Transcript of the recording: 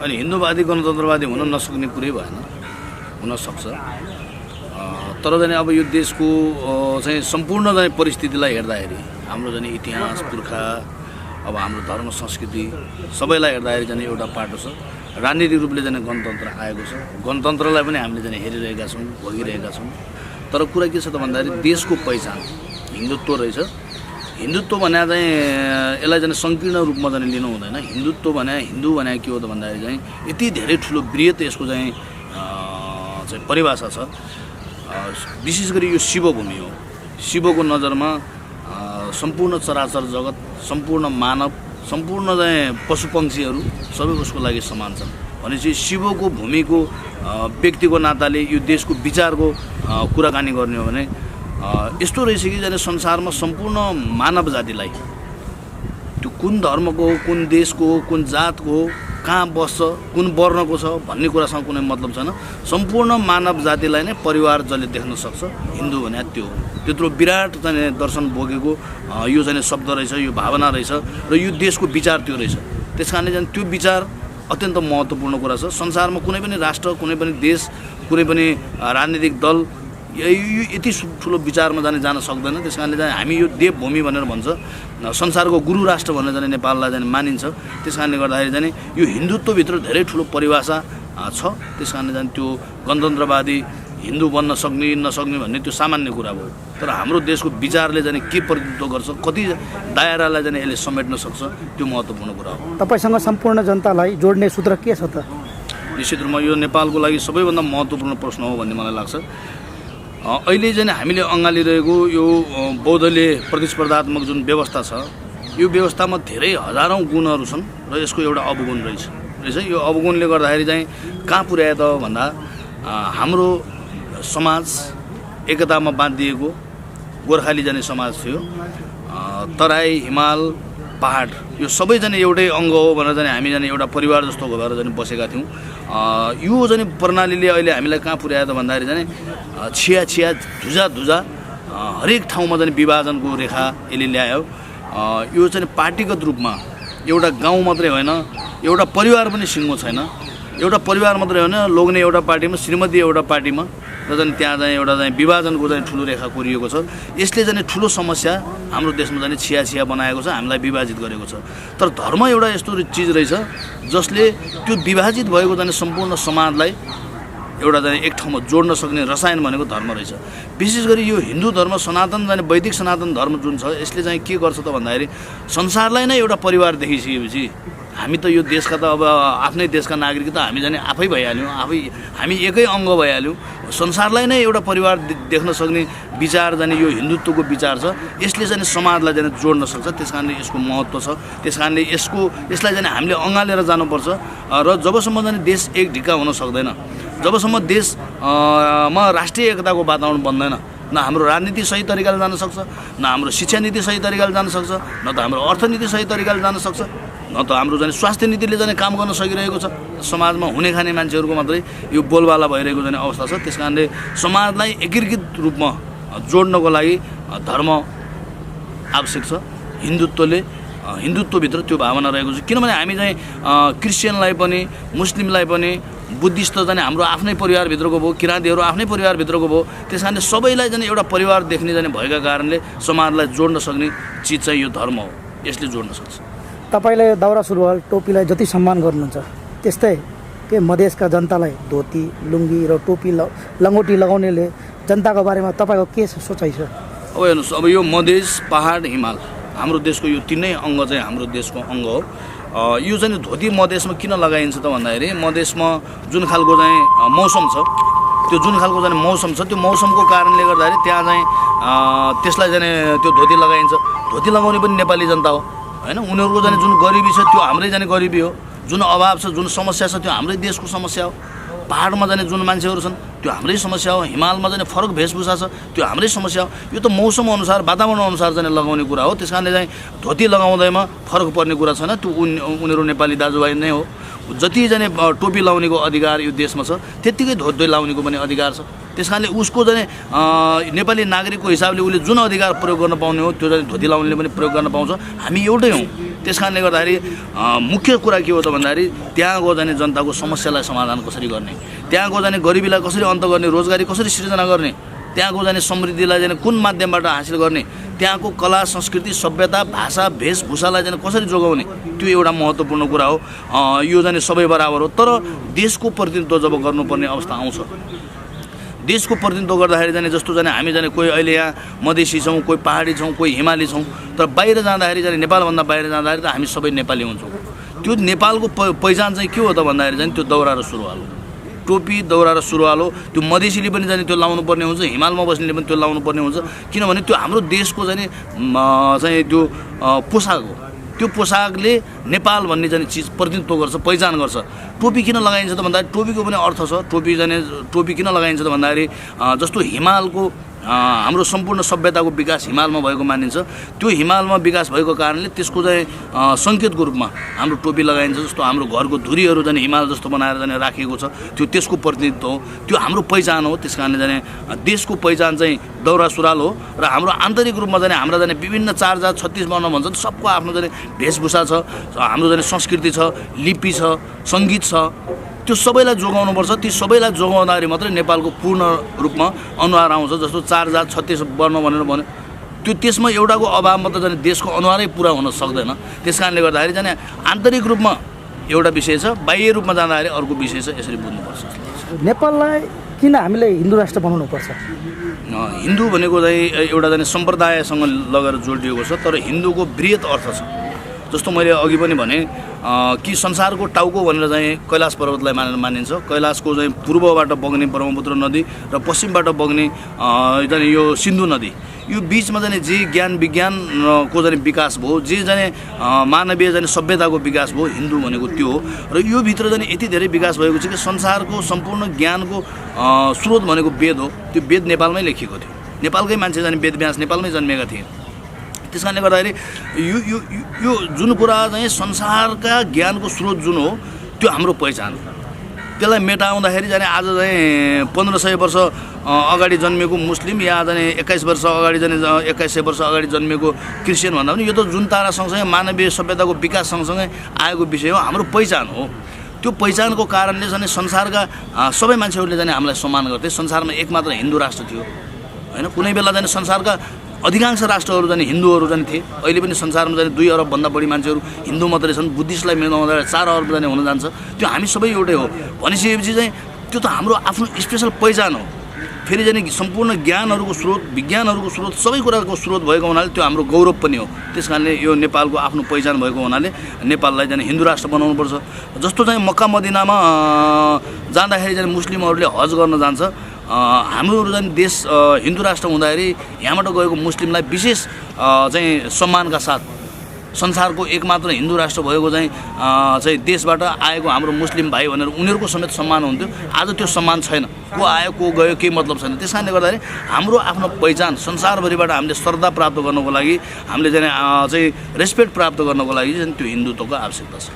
अनि हिन्दूवादी गणतन्त्रवादी हुन नसक्ने कुरै भएन, हुन सक्छ। तर चाहिँ अब यो देशको चाहिँ सम्पूर्ण चाहिँ परिस्थितिलाई हेर्दाखेरि हाम्रो चाहिँ इतिहास पुर्खा अब हाम्रो धर्म संस्कृति सबैलाई हेर्दाखेरि चाहिँ एउटा पाटो छ। राजनीतिक रूपले चाहिँ गणतन्त्र आएको छ, गणतन्त्रलाई पनि हामीले चाहिँ हेरिरहेका छौँ, भोगिरहेका छौँ। तर कुरा के छ त भन्दाखेरि देशको पहिचान हिन्दुत्व रहेछ। हिन्दुत्व भने चाहिँ यसलाई चाहिँ सङ्कीर्ण रूपमा चाहिँ लिनु हुँदैन। हिन्दुत्व भने हिन्दू भने के हो त भन्दाखेरि चाहिँ यति धेरै ठुलो बृहत यसको चाहिँ परिभाषा छ। विशेष गरी यो शिवभूमि हो। शिवको नजरमा सम्पूर्ण चराचर जगत, सम्पूर्ण मानव, सम्पूर्ण चाहिँ पशुपक्षीहरू सबै उसको लागि समान छन्। भनेपछि शिवको भूमिको व्यक्तिको नाताले यो देशको विचारको कुराकानी गर्ने हो भने यस्तो रहेछ कि जाने संसारमा सम्पूर्ण मानव जातिलाई त्यो कुन धर्मको, कुन देशको, कुन जातको, कहाँ बस्छ, कुन वर्णको छ भन्ने कुरासँग कुनै मतलब छैन। सम्पूर्ण मानव जातिलाई नै परिवार जसले देख्न सक्छ, हिन्दू भने त्यो हो। त्यत्रो विराट चाहिँ दर्शन बोकेको यो चाहिँ शब्द रहेछ, यो भावना रहेछ र यो देशको विचार त्यो रहेछ। त्यस कारणले चाहिँ त्यो विचार अत्यन्त महत्त्वपूर्ण कुरा छ। संसारमा कुनै पनि राष्ट्र, कुनै पनि देश, कुनै पनि राजनीतिक दल यति ठुलो विचारमा जान सक्दैन। त्यस कारणले चाहिँ हामी यो देवभूमि भनेर भन्छ, संसारको गुरु राष्ट्र भनेर चाहिँ नेपाललाई चाहिँ मानिन्छ। त्यस कारणले गर्दाखेरि चाहिँ यो हिन्दुत्वभित्र धेरै ठुलो परिभाषा छ। त्यस कारणले चाहिँ त्यो गणतन्त्रवादी हिन्दू बन्न सक्ने नसक्ने भन्ने त्यो सामान्य कुरा भयो। तर हाम्रो देशको विचारले चाहिँ के प्रतिनिधित्व गर्छ, कति दायरालाई चाहिँ यसले समेट्न सक्छ, त्यो महत्त्वपूर्ण कुरा हो। तपाईँसँग सम्पूर्ण जनतालाई जोड्ने सूत्र के छ त? निश्चित रूपमा यो नेपालको लागि सबैभन्दा महत्त्वपूर्ण प्रश्न हो भन्ने मलाई लाग्छ। अहिले चाहिँ हामीले अँगालिरहेको यो बौद्धले प्रतिस्पर्धात्मक जुन व्यवस्था छ, यो व्यवस्थामा धेरै हजारौँ गुणहरू छन् र यसको एउटा अवगुण रहेछ। यो अवगुणले गर्दाखेरि चाहिँ कहाँ पुर्यायो त भन्दा हाम्रो समाज एकतामा बाँधिएको गोर्खाली जाने समाज थियो। तराई, हिमाल, पहाड यो सबै जाने एउटै अङ्ग हो भनेर जाने हामी जाने एउटा परिवार जस्तो भएर जाने बसेका थियौँ। यो जाने प्रणालीले अहिले हामीलाई कहाँ पुर्यायो त भन्दाखेरि जाने छिया धुजा हरेक ठाउँमा जाने विभाजनको रेखा यसले ल्यायो। यो चाहिँ पार्टीगत रूपमा एउटा गाउँ मात्रै होइन, एउटा परिवार पनि सिङ्गो छैन। एउटा परिवार मात्रै होइन, लोग्ने एउटा पार्टीमा, श्रीमती एउटा पार्टीमा र चाहिँ त्यहाँ चाहिँ एउटा चाहिँ विभाजनको चाहिँ ठुलो रेखा कोरिएको छ। यसले चाहिँ ठुलो समस्या हाम्रो देशमा चाहिँ छिया बनाएको छ, हामीलाई विभाजित गरेको छ। तर धर्म एउटा यस्तो चिज रहेछ जसले त्यो विभाजित भएको चाहिँ सम्पूर्ण समाजलाई एउटा चाहिँ एक ठाउँमा जोड्न सक्ने रसायन भनेको धर्म रहेछ। विशेष गरी यो हिन्दू धर्म, सनातन जाने वैदिक सनातन धर्म जुन छ, यसले चाहिँ के गर्छ त भन्दाखेरि संसारलाई नै एउटा परिवार देखिसकेपछि हामी त यो देशका त अब आफ्नै देशका नागरिक त हामी जाने आफै भइहाल्यौँ, हामी एकै अङ्ग भइहाल्यौँ। संसारलाई नै एउटा परिवार देख्न सक्ने विचार जाने यो हिन्दुत्वको विचार छ। यसले चाहिँ समाजलाई जाने जोड्न सक्छ। त्यस कारणले यसको महत्त्व छ। त्यस कारणले यसलाई जाने हामीले अँगालेर जानुपर्छ। र जबसम्म जाने देश एक ढिक्का हुन सक्दैन, जबसम्म देशमा राष्ट्रिय एकताको वातावरण बन्दैन, न हाम्रो राजनीति सही तरिकाले जान सक्छ, न हाम्रो शिक्षा नीति सही तरिकाले जान सक्छ, न त हाम्रो अर्थनीति सही तरिकाले जान सक्छ, न त हाम्रो जाने स्वास्थ्य नीतिले जाने काम गर्न सकिरहेको छ। समाजमा हुने खाने मान्छेहरूको मात्रै यो बोलबाला भइरहेको जाने अवस्था छ। त्यस कारणले समाजलाई एकीकृत रूपमा जोड्नको लागि धर्म आवश्यक छ। हिन्दुत्वभित्र त्यो भावना रहेको छ। किनभने हामी चाहिँ क्रिस्चियनलाई पनि, मुस्लिमलाई पनि, बुद्धिस्ट जाने हाम्रो आफ्नै परिवारभित्रको भयो, किराँतीहरू आफ्नै परिवारभित्रको भयो। त्यस कारणले सबैलाई जाने एउटा परिवार देख्ने जाने भएका कारणले समाजलाई जोड्न सक्ने चिज चाहिँ यो धर्म हो। यसले जोड्न सक्छ। तपाईँले दौरा सुरुवाल टोपीलाई जति सम्मान गर्नुहुन्छ त्यस्तै के मधेसका जनतालाई धोती, लुङ्गी र टोपी लङ्गोटी लगाउनेले जनताको बारेमा तपाईँको के सोचाइ छ? अब हेर्नुहोस्, अब यो मधेस, पहाड, हिमाल हाम्रो देशको यो तीनै अङ्ग चाहिँ हाम्रो देशको अङ्ग हो। यो चाहिँ धोती मधेसमा किन लगाइन्छ त भन्दाखेरि मधेसमा जुन खालको चाहिँ मौसम छ, त्यो जुन खालको चाहिँ मौसम छ, त्यो मौसमको कारणले गर्दाखेरि त्यहाँ चाहिँ त्यसलाई जाने त्यो धोती लगाइन्छ। धोती लगाउने पनि नेपाली जनता हो होइन। उनीहरूको जाने जुन गरिबी छ त्यो हाम्रै जाने गरिबी हो, जुन अभाव छ, जुन समस्या छ त्यो हाम्रै देशको समस्या हो। पहाडमा जाने जुन मान्छेहरू छन् त्यो हाम्रै समस्या हो। हिमालमा जाने फरक वेशभूषा छ त्यो हाम्रै समस्या हो। यो त मौसम अनुसार, वातावरण अनुसार जाने लगाउने कुरा हो। त्यस कारणले चाहिँ धोती लगाउँदैमा फरक पर्ने कुरा छैन। त्यो उनीहरू नेपाली दाजुभाइ नै हो। जति जाने टोपी लाउनेको अधिकार यो देशमा छ त्यत्तिकै धोती लाउनेको पनि अधिकार छ। त्यस कारणले उसको जाने नेपाली नागरिकको हिसाबले उसले जुन अधिकार प्रयोग गर्न पाउने हो त्यो चाहिँ धोती लाउनेले पनि प्रयोग गर्न पाउँछ। हामी एउटै हौँ। त्यस कारणले गर्दाखेरि मुख्य कुरा के हो त भन्दाखेरि त्यहाँको जाने जनताको समस्यालाई समाधान कसरी गर्ने, त्यहाँको जाने गरिबीलाई कसरी अन्त गर्ने, रोजगारी कसरी सृजना गर्ने, त्यहाँको जाने समृद्धिलाई जाने कुन माध्यमबाट हासिल गर्ने, त्यहाँको कला संस्कृति सभ्यता भाषा वेशभूषालाई जाने कसरी जोगाउने, त्यो एउटा महत्त्वपूर्ण कुरा हो। यो जाने सबै बराबर हो। तर देशको प्रतिनिधित्व जब गर्नुपर्ने अवस्था आउँछ, देशको प्रतिनिधित्व गर्दाखेरि जाने जस्तो जाने हामी जाने कोही अहिले यहाँ मधेसी छौँ, कोही पहाडी छौँ, कोही हिमाली छौँ, तर बाहिर जाँदाखेरि जाने नेपालभन्दा बाहिर जाँदाखेरि त हामी सबै नेपाली हुन्छौँ। त्यो नेपालको पहिचान चाहिँ के हो त भन्दाखेरि चाहिँ त्यो दौरा र सुरुवाल हो। टोपी दौरा र सुरुवाल हो। त्यो मधेसीले पनि जाने त्यो लाउनु पर्ने हुन्छ, हिमालमा बस्नेले पनि त्यो लाउनु पर्ने हुन्छ, किनभने त्यो हाम्रो देशको जाने चाहिँ त्यो पोसाक हो। त्यो पोसाकले नेपाल भन्ने जाने चिज प्रतिनिधित्व गर्छ, पहिचान गर्छ। टोपी किन लगाइन्छ त भन्दाखेरि टोपीको पनि अर्थ छ। टोपी किन लगाइन्छ त भन्दाखेरि जस्तो हिमालको हाम्रो सम्पूर्ण सभ्यताको विकास हिमालमा भएको मानिन्छ। त्यो हिमालमा विकास भएको कारणले त्यसको चाहिँ सङ्केतको रूपमा हाम्रो टोपी लगाइन्छ। जस्तो हाम्रो घरको धुरीहरू जाने हिमाल जस्तो बनाएर जाने राखिएको छ, त्यो त्यसको प्रतिनिधित्व हो, त्यो हाम्रो पहिचान हो। त्यस कारणले जाने देशको पहिचान चाहिँ दौरा सुरुवाल हो। र हाम्रो आन्तरिक रूपमा जाने हाम्रा जाने विभिन्न 4 जात 36 वर्ण भन्छन्, सबको आफ्नो जाने वेशभूषा छ, हाम्रो जाने संस्कृति छ, लिपि छ, सङ्गीत छ, त्यो सबैलाई जोगाउनुपर्छ। ती सबैलाई जोगाउँदाखेरि मात्रै नेपालको पूर्ण रूपमा अनुहार आउँछ। जस्तो 4 जात 36 वर्ण भनेर भन्यो, त्यो त्यसमा एउटाको अभावमा त जाने देशको अनुहारै पुरा हुन सक्दैन। त्यस कारणले गर्दाखेरि जाने आन्तरिक रूपमा एउटा विषय छ, बाह्य रूपमा जाँदाखेरि अर्को विषय छ। यसरी बुझ्नुपर्छ। नेपाललाई किन हामीले हिन्दू राष्ट्र बनाउनुपर्छ? हिन्दू भनेको चाहिँ एउटा जाने सम्प्रदायसँग लगेर जोडिएको छ, तर हिन्दूको बृहत अर्थ छ। जस्तो मैले अघि पनि भने कि संसारको टाउको भनेर चाहिँ कैलाश पर्वतलाई मानिन्छ। कैलाशको चाहिँ पूर्वबाट बग्ने ब्रह्मपुत्र नदी र पश्चिमबाट बग्ने जाने यो सिन्धु नदी, यो बिचमा जाने जे ज्ञान विज्ञानको जाने विकास भयो, जे जाने मानवीय जाने सभ्यताको विकास भयो, हिन्दू भनेको त्यो हो। र यो भित्र जाने यति धेरै विकास भएको छ कि संसारको सम्पूर्ण ज्ञानको स्रोत भनेको वेद हो। त्यो वेद नेपालमै लेखिएको थियो। नेपालकै मान्छे जाने वेदव्यास नेपालमै जन्मेका थिए। त्यस कारणले गर्दाखेरि यो जुन कुरा चाहिँ संसारका ज्ञानको स्रोत जुन हो, त्यो हाम्रो पहिचान हो। त्यसलाई मेटाउँदाखेरि जाने आज चाहिँ 1500 वर्ष अगाडि जन्मेको मुस्लिम या जाने 21 वर्ष अगाडि जाने 2100 वर्ष अगाडि जन्मेको क्रिस्चियन भन्दा पनि यो त जुन तारा सँगसँगै मानवीय सभ्यताको विकास सँगसँगै आएको विषय हो, हाम्रो पहिचान हो। त्यो पहिचानको कारणले जाने संसारका सबै मान्छेहरूले जाने हामीलाई सम्मान गर्थे। संसारमा एकमात्र हिन्दू राष्ट्र थियो होइन। कुनै बेला जाने संसारका अधिकांश राष्ट्रहरू जाने हिन्दूहरू जाने थिए। अहिले पनि संसारमा जाने 2 अरबभन्दा बढी मान्छेहरू हिन्दू मात्रै छन्। बुद्धिस्टलाई मिलाउँदा 4 अरब जाने हुन जान्छ। त्यो हामी सबै एउटै हो भनिसकेपछि चाहिँ त्यो त हाम्रो आफ्नो स्पेसल पहिचान हो। फेरि जाने सम्पूर्ण ज्ञानहरूको स्रोत, विज्ञानहरूको स्रोत, सबै कुराको स्रोत भएको हुनाले त्यो हाम्रो गौरव पनि हो। त्यस कारणले यो नेपालको आफ्नो पहिचान भएको हुनाले नेपाललाई जाने हिन्दू राष्ट्र बनाउनुपर्छ। जस्तो चाहिँ मक्का मदिनामा जाँदाखेरि जाने मुस्लिमहरूले हज गर्न जान्छ। हाम्रो जाने देश हिन्दू राष्ट्र हुँदाखेरि यहाँबाट गएको मुस्लिमलाई विशेष चाहिँ सम्मानका साथ संसारको एकमात्र हिन्दू राष्ट्र भएको चाहिँ देशबाट आएको हाम्रो मुस्लिम भाइ भनेर उनीहरूको समेत सम्मान हुन्थ्यो। आज त्यो सम्मान छैन। को आयो को गयो केही मतलब छैन। त्यस कारणले गर्दाखेरि हाम्रो आफ्नो पहिचान संसारभरिबाट हामीले श्रद्धा प्राप्त गर्नको लागि, हामीले चाहिँ रेस्पेक्ट प्राप्त गर्नको लागि चाहिँ त्यो हिन्दुत्वको आवश्यकता छ।